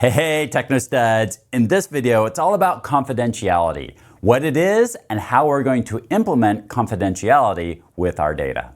Hey, Techno Studs! In this video, it's all about confidentiality, what it is, and how we're going to implement confidentiality with our data.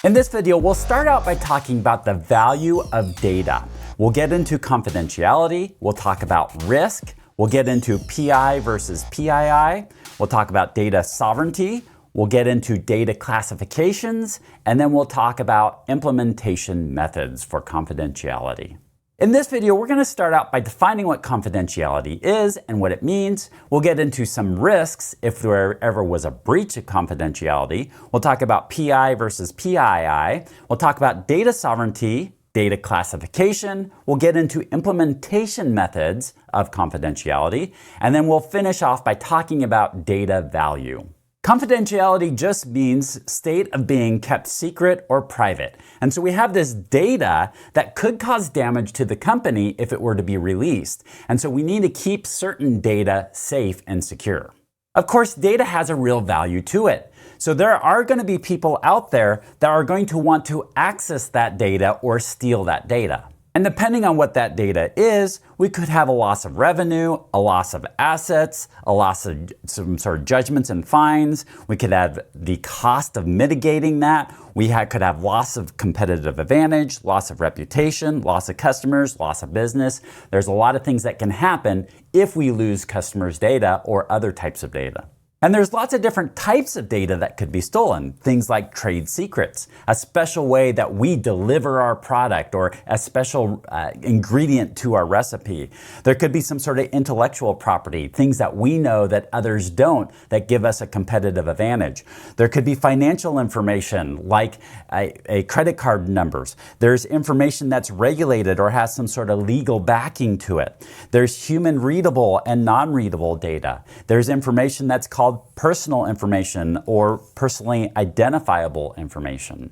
In this video, we'll start out by talking about the value of data. We'll get into confidentiality, we'll talk about risk, we'll get into PI versus PII, we'll talk about data sovereignty, we'll get into data classifications, and then we'll talk about implementation methods for confidentiality. In this video, we're going to start out by defining what confidentiality is and what it means. We'll get into some risks if there ever was a breach of confidentiality. We'll talk about PI versus PII. We'll talk about data sovereignty, data classification. We'll get into implementation methods of confidentiality. And then we'll finish off by talking about data value. Confidentiality just means state of being kept secret or private. And so we have this data that could cause damage to the company if it were to be released. And so we need to keep certain data safe and secure. Of course, data has a real value to it. So there are going to be people out there that are going to want to access that data or steal that data. And depending on what that data is, we could have a loss of revenue, a loss of assets, a loss of some sort of judgments and fines. We could have the cost of mitigating that. We could have loss of competitive advantage, loss of reputation, loss of customers, loss of business. There's a lot of things that can happen if we lose customers' data or other types of data. And there's lots of different types of data that could be stolen. Things like trade secrets, a special way that we deliver our product or a special ingredient to our recipe. There could be some sort of intellectual property, things that we know that others don't that give us a competitive advantage. There could be financial information like a credit card numbers. There's information that's regulated or has some sort of legal backing to it. There's human readable and non-readable data. There's information that's called personal information or personally identifiable information.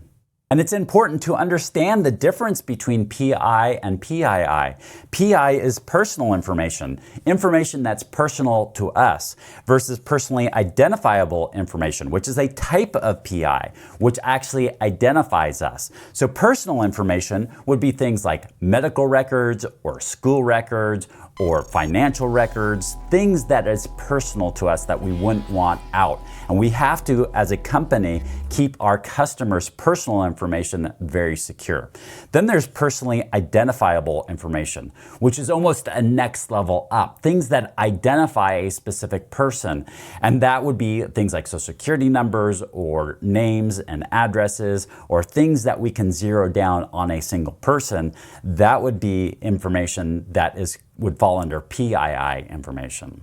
And it's important to understand the difference between PI and PII. PI is personal information, information that's personal to us, versus personally identifiable information, which is a type of PI, which actually identifies us. So personal information would be things like medical records or school records or financial records, things that is personal to us that we wouldn't want out. And we have to, as a company, keep our customers' personal information very secure. Then there's personally identifiable information, which is almost a next level up, things that identify a specific person. And that would be things like social security numbers or names and addresses or things that we can zero down on a single person. That would be information that would fall under PII information.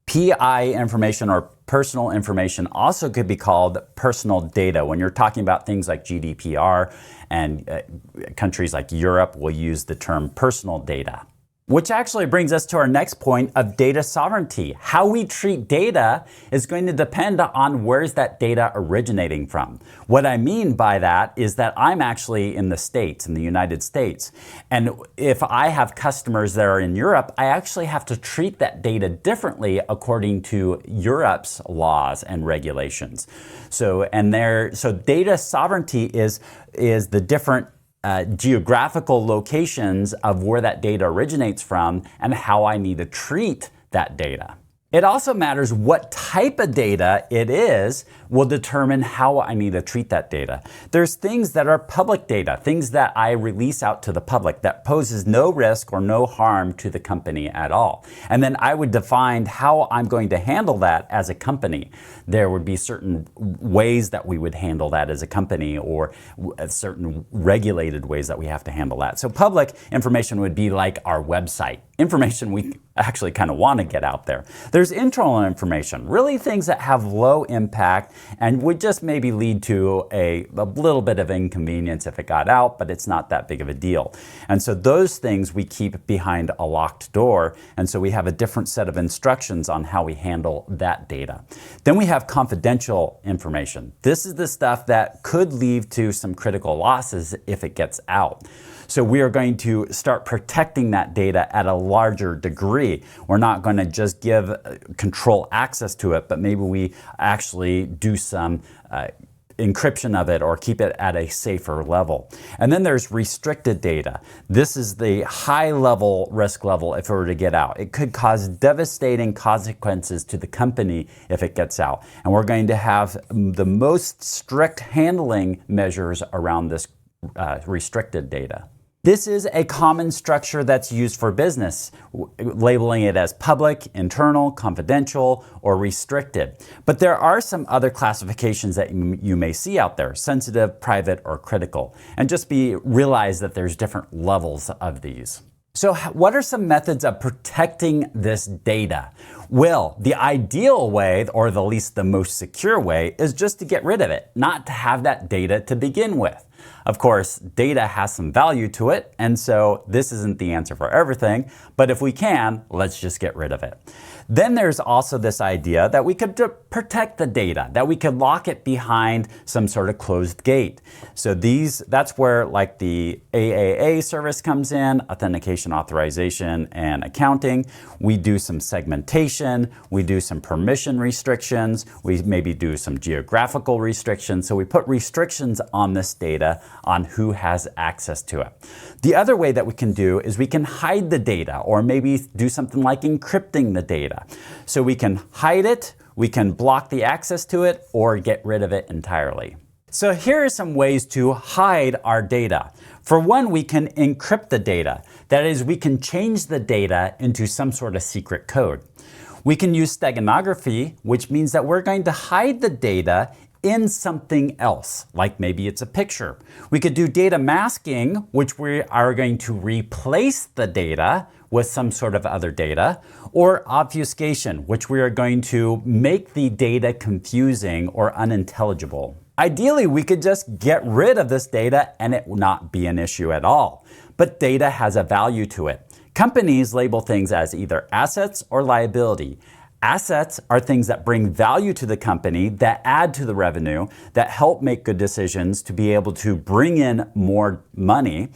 PI information or personal information also could be called personal data. When you're talking about things like GDPR and countries like Europe will use the term personal data. Which actually brings us to our next point of data sovereignty. How we treat data is going to depend on where's that data originating from. What I mean by that is that I'm actually in the States, in the United States. And if I have customers that are in Europe, I actually have to treat that data differently according to Europe's laws and regulations. So data sovereignty is the different geographical locations of where that data originates from and how I need to treat that data. It also matters what type of data it is will determine how I need to treat that data. There's things that are public data, things that I release out to the public that poses no risk or no harm to the company at all. And then I would define how I'm going to handle that as a company. There would be certain ways that we would handle that as a company or certain regulated ways that we have to handle that. So public information would be like our website, information we actually kind of want to get out there. There's internal information, really things that have low impact and would just maybe lead to a little bit of inconvenience if it got out, but it's not that big of a deal. And so those things we keep behind a locked door. And so we have a different set of instructions on how we handle that data. Then we have confidential information. This is the stuff that could lead to some critical losses if it gets out. So we are going to start protecting that data at a larger degree. We're not going to just give control access to it, but maybe we actually do some encryption of it or keep it at a safer level. And then there's restricted data. This is the high level risk level if it were to get out. It could cause devastating consequences to the company if it gets out. And we're going to have the most strict handling measures around this restricted data. This is a common structure that's used for business, labeling it as public, internal, confidential, or restricted. But there are some other classifications that you may see out there: sensitive, private, or critical. And just realize that there's different levels of these. So what are some methods of protecting this data? Well, the ideal way, or at least the most secure way, is just to get rid of it, not to have that data to begin with. Of course, data has some value to it, and so this isn't the answer for everything, but if we can, let's just get rid of it. Then there's also this idea that we could protect the data, that we could lock it behind some sort of closed gate. So that's where like the AAA service comes in, authentication, authorization, and accounting. We do some segmentation, we do some permission restrictions, we maybe do some geographical restrictions. So we put restrictions on this data on who has access to it. The other way that we can do is we can hide the data, or maybe do something like encrypting the data. So we can hide it, we can block the access to it, or get rid of it entirely. So here are some ways to hide our data. For one, we can encrypt the data. That is, we can change the data into some sort of secret code. We can use steganography, which means that we're going to hide the data in something else, like maybe it's a picture. We could do data masking, which we are going to replace the data with some sort of other data, or obfuscation, which we are going to make the data confusing or unintelligible. Ideally, we could just get rid of this data and it will not be an issue at all. But data has a value to it. Companies label things as either assets or liability. Assets are things that bring value to the company, that add to the revenue, that help make good decisions to be able to bring in more money.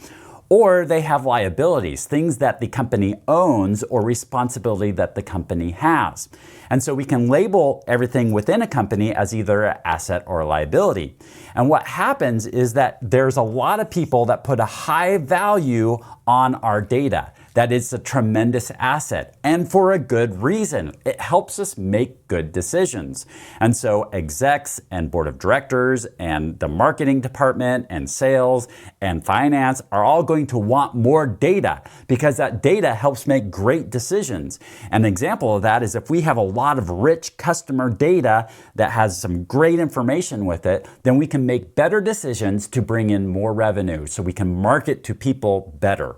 Or they have liabilities, things that the company owns or responsibility that the company has. And so we can label everything within a company as either an asset or a liability. And what happens is that there's a lot of people that put a high value on our data. That it's a tremendous asset, and for a good reason. It helps us make good decisions. And so execs and board of directors and the marketing department and sales and finance are all going to want more data, because that data helps make great decisions. An example of that is if we have a lot of rich customer data that has some great information with it, then we can make better decisions to bring in more revenue, so we can market to people better.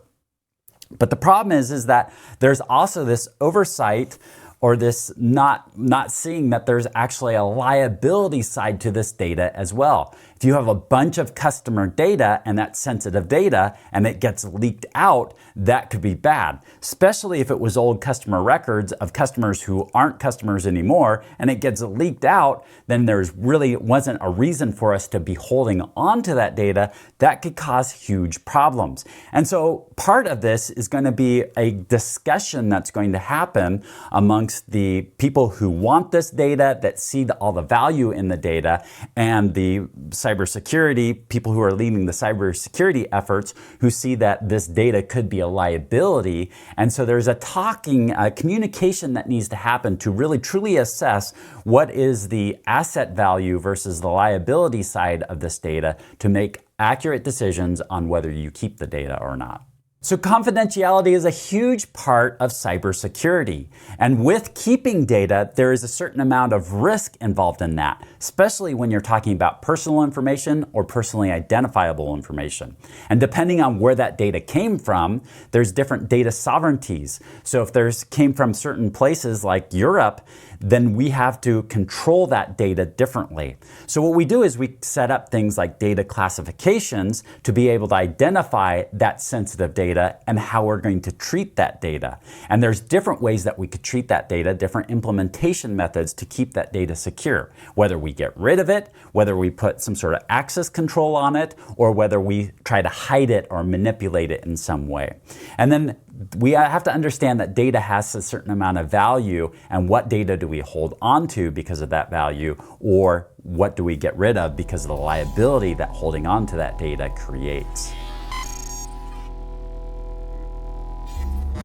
But the problem is that there's also this oversight, or this not seeing that there's actually a liability side to this data as well. If you have a bunch of customer data and that's sensitive data and it gets leaked out, that could be bad, especially if it was old customer records of customers who aren't customers anymore and it gets leaked out, then there's really wasn't a reason for us to be holding on to that data. That could cause huge problems. And so part of this is going to be a discussion that's going to happen amongst the people who want this data, that see all the value in the data, and the cybersecurity, people who are leading the cybersecurity efforts, who see that this data could be a liability. And so there's a communication that needs to happen to really truly assess what is the asset value versus the liability side of this data to make accurate decisions on whether you keep the data or not. So confidentiality is a huge part of cybersecurity. And with keeping data, there is a certain amount of risk involved in that, especially when you're talking about personal information or personally identifiable information. And depending on where that data came from, there's different data sovereignties. So if came from certain places like Europe, then we have to control that data differently. So what we do is we set up things like data classifications to be able to identify that sensitive data and how we're going to treat that data. And there's different ways that we could treat that data, different implementation methods to keep that data secure. Whether we get rid of it, whether we put some sort of access control on it, or whether we try to hide it or manipulate it in some way. And then we have to understand that data has a certain amount of value, and what data do we hold on to because of that value, or what do we get rid of because of the liability that holding on to that data creates?